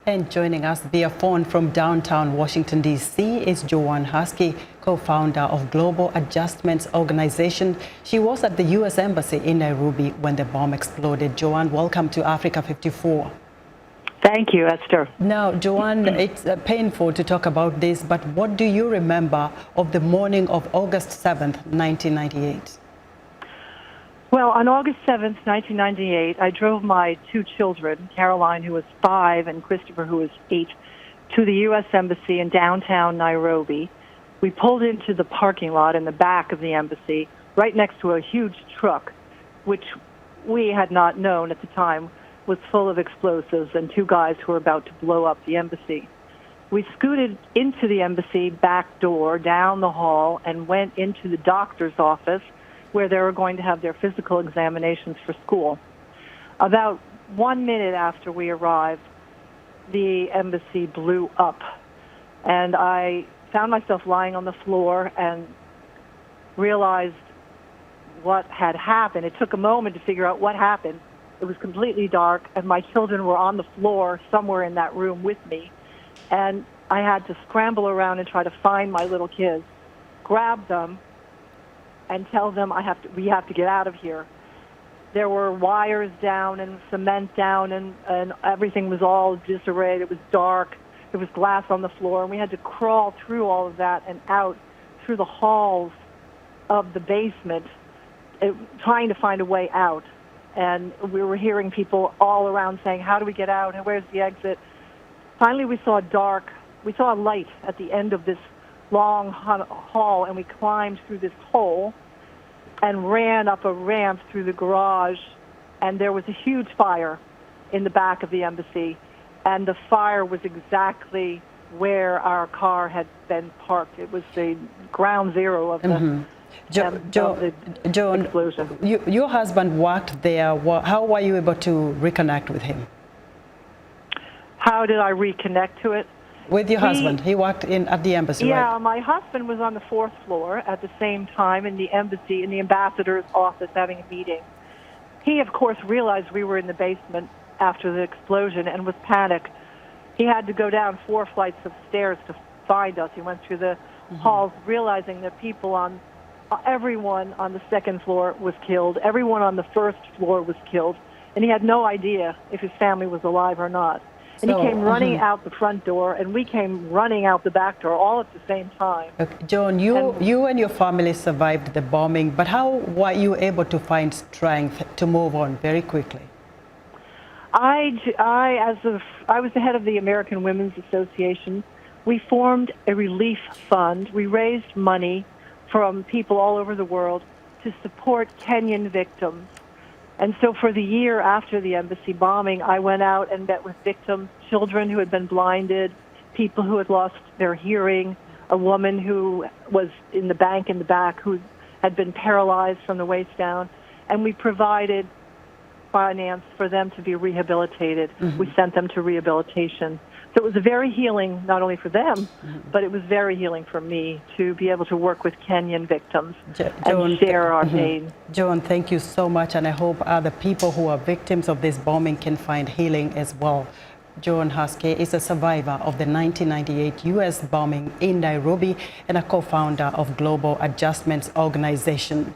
And joining us via phone from downtown Washington, D.C. is Joanne Huskey, co-founder of Global Adjustments Organization. She was at the U.S. Embassy in Nairobi when the bomb exploded. Joanne, welcome to Africa 54. Thank you, Esther. Now, Joanne, it's painful to talk about this, but what do you remember of the morning of August 7th, 1998? Well, on August 7th, 1998, I drove my two children, Caroline, who was 5, and Christopher, who was 8, to the U.S. Embassy in downtown Nairobi. We pulled into the parking lot in the back of the embassy, right next to a huge truck, which we had not known at the time was full of explosives and two guys who were about to blow up the embassy. We scooted into the embassy back door, down the hall, and went into the doctor's office where they were going to have their physical examinations for school. About 1 minute after we arrived, the embassy blew up, and I found myself lying on the floor and realized what had happened. It took a moment to figure out what happened. It was completely dark, and my children were on the floor somewhere in that room with me, and I had to scramble around and try to find my little kids, grab them, and tell them we have to get out of here. There were wires down and cement down, and everything was all disarrayed. It was dark. There was glass on the floor, and we had to crawl through all of that and out through the halls of the basement, trying to find a way out. And we were hearing people all around saying, how do we get out, and where's the exit? Finally, we saw a light at the end of this long hall, and we climbed through this hole and ran up a ramp through the garage, and there was a huge fire in the back of the embassy, and the fire was exactly where our car had been parked. It was the ground zero of the Joan, explosion. Your husband worked there. How were you able to reconnect with him? How did I reconnect to it? With your husband. He worked at the embassy, right? Yeah, my husband was on the 4th floor at the same time in the embassy, in the ambassador's office, having a meeting. He, of course, realized we were in the basement after the explosion and was panicked. He had to go down 4 flights of stairs to find us. He went through the halls, realizing that everyone on the 2nd floor was killed. Everyone on the 1st floor was killed. And he had no idea if his family was alive or not. And he came running out the front door, and we came running out the back door, all at the same time. Okay. Joan, you and your family survived the bombing, but how were you able to find strength to move on very quickly? I was the head of the American Women's Association. We formed a relief fund. We raised money from people all over the world to support Kenyan victims. And so for the year after the embassy bombing, I went out and met with victims, children who had been blinded, people who had lost their hearing, a woman who was in the bank in the back who had been paralyzed from the waist down. And we provided finance for them to be rehabilitated. We sent them to rehabilitation. So it was very healing, not only for them, but it was very healing for me to be able to work with Kenyan victims and share our pain. Joan, thank you so much, and I hope other people who are victims of this bombing can find healing as well. Joanne Huskey is a survivor of the 1998 U.S. bombing in Nairobi and a co-founder of Global Adjustments Organization.